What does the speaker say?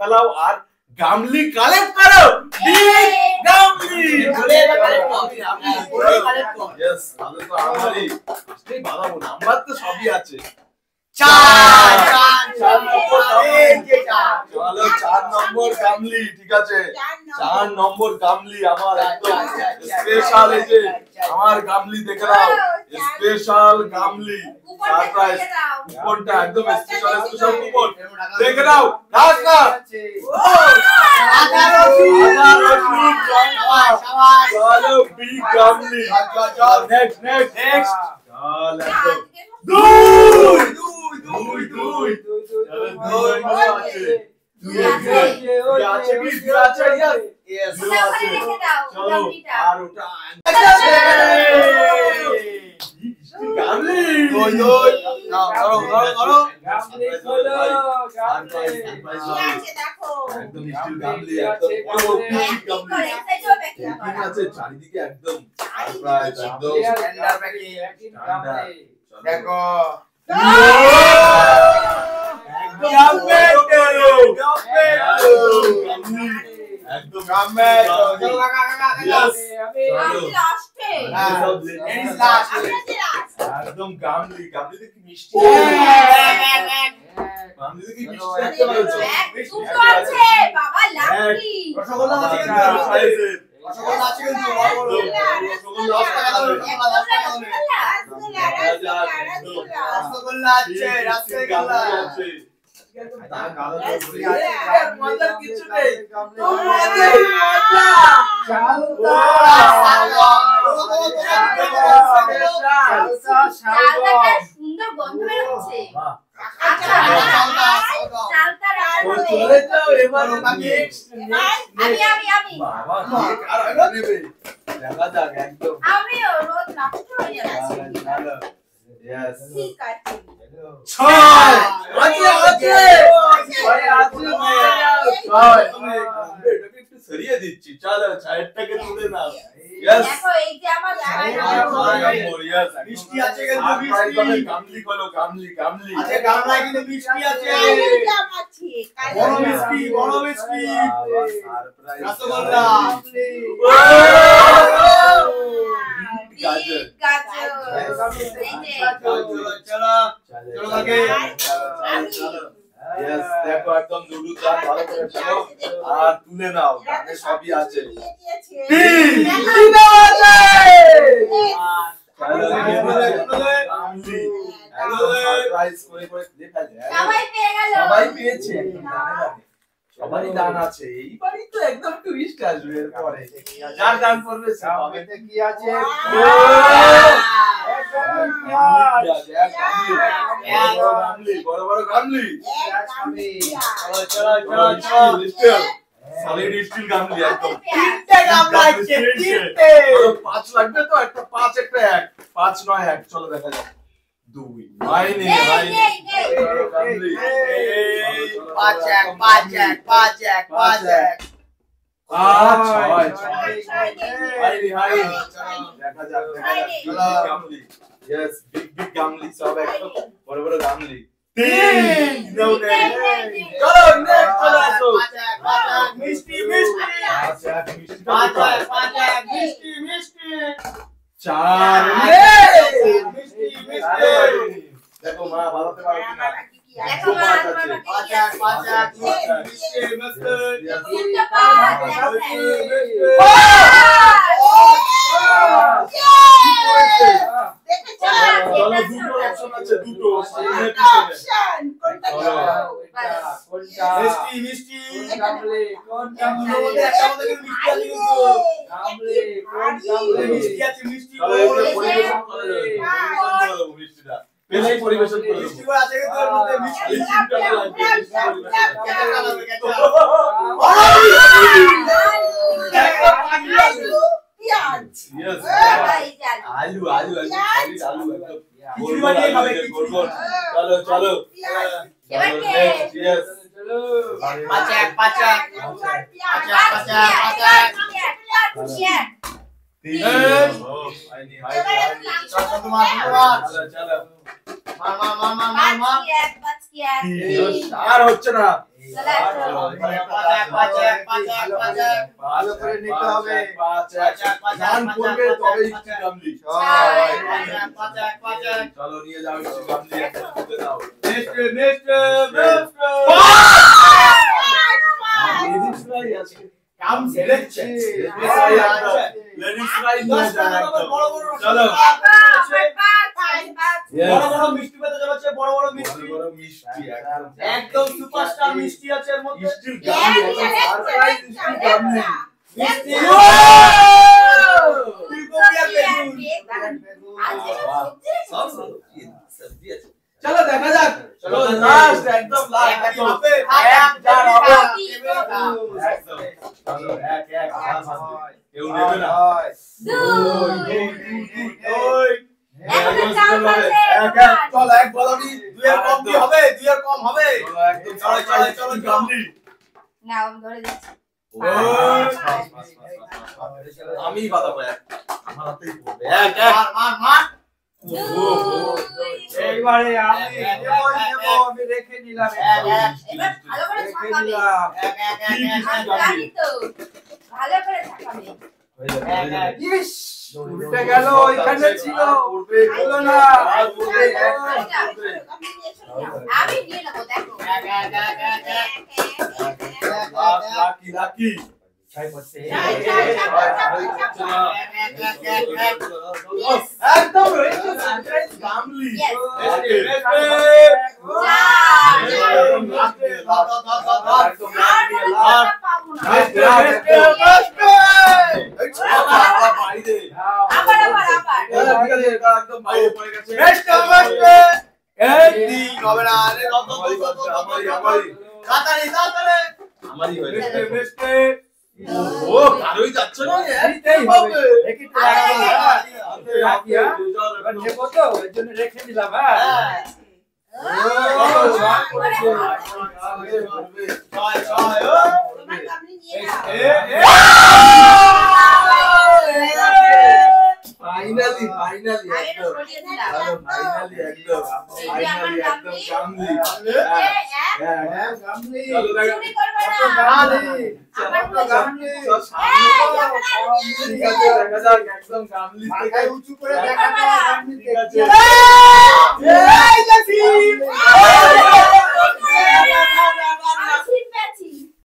চালাও আর গামলি কালেক্ট করো। Big গামলি yes তাহলে তো আমারই আসলেই বাড়াবো নাম্বার তো সবই আছে। 4 নম্বর গামলি ঠিক আছে 4 নম্বর গামলি আমার একদম স্পেশাল এই যে আমার গামলি দেখে নাও স্পেশাল গামলি সারপ্রাইজ কুপনটা একদম স্পেশাল কুপন দেখে নাও রাখ না চলো বিগ গামলি নেক্সট চল একদম দুই চারিদিকে একদম দেখো একদম গামলি গামলি কি মিষ্টি গামলি কি মিষ্টি আছে বাবা লাকি রসগোল্লা আছে রসগোল্লা আছে কিন্তু রসগোল্লা আছে রসগোল্লা আছে মজার কিছু নেই সুন্দর গন্ধ বের হচ্ছে আমিও রোজ নষ্ট হয়ে যাচ্ছি Yes. ঠিক আছে। 6 আছে একটু সরিয়ে দিচ্ছি চলো 6টাকে তুলে নাও यस দেখো এই যে আমার यस মিষ্টি আছে কিন্তু মিষ্টি গামলি খোলো গামলি আছে গামলা কিন্তু মিষ্টি আছে বড় মিষ্টি রসগোল্লা গাজর চলো আগে চলো यस দেখো একদম দুধ দাঁত ভালো করে চলো আর তুলে নাও তাতে সবই আছে সবাই পেয়েছে সবারই দান আছে এইবারই তো একদম টুইস্ট আসবে এরপরে যার দান করবে সে পাবে কি আছে বড় বড় গামলি চলো সলিড স্টিল গামলি একদম তিনটে গামলা আছে তিনটে 5 লাগবে তো একটা 5 একটা 1 5 নয় 1 চলো দেখা যাক 2 ভাই নেই গামলি 5 1 হাই দেখা যাক চলো গামলি यस बिग गामली सब একদম বড় বড় গামলি 3 নো চলো নেক্সট চলো আসো মিষ্টি আচ্ছা মিষ্টি 4 মিষ্টি দেখো মা ভালোতে পারো কিনা দেখো মা মিষ্টি মস্ত দুটো অপশন আছে দুটো অপশন কোনটা মিষ্টি গামলি কোন গামলি একটা মধ্যে মিষ্টি আছে কিন্তু গামলি কোন গামলি মিষ্টি আছে মিষ্টি পরিবেশন করে মিষ্টিটা পেলাই পরিবেশন করে মিষ্টি করে আছে কিন্তু এর মধ্যে মিষ্টি यस आलू एकदम खिचड़ी बनिए खावे गोल चलो यस पाचा আর হচ্ছে না ভালো করে নিতে হবে। গান করবে তবে ইষ্টি গামলি। চলো নিয়ে যাও ইষ্টি গামলি। Next come select ladies right নিয়ে যাও চলো বড় মিষ্টি পেতে যাচ্ছে বড় মিষ্টি একদম সুপারস্টার মিষ্টি আছে এর মধ্যে মিষ্টি গামলি সারপ্রাইজ ইষ্টি গামলি মিষ্টি চলো দেখা যাক চলো লাস্ট একদম লাস্ট হবে এক চার হবে চলো এক কেউ নেবে না দুই চল এক বলবি দুই এর কম কি হবে দুই এর কম হবে চলো একদম চলো গামলি না আমি ধরে দিচ্ছি আমি বাতাবো এক আমার হাতেই পড়বে এক মার এইবারে আমি রেখে নিলাম এবার ভালো করে ছাকাবে আমি তো ভালো করে ছাকাবে ইস উল্টে গেল ওইখানে ছিল হলো না আমি নিয়ে নেব দেখো লাকি একদম সারপ্রাইজ গামলি একদম বাইরে পড়ে গেছে হবে না আমারই হয়ে গেছে ও কারোই যাচ্ছে না এইটাই হবে একই তো রাখিয়া নেব তো এর জন্য রেখে দিলাম হ্যাঁ ফাইনালি একদম গামলি চলো দেখা যাক একদম গামলি উঁচু করে দেখা ঠিক আছে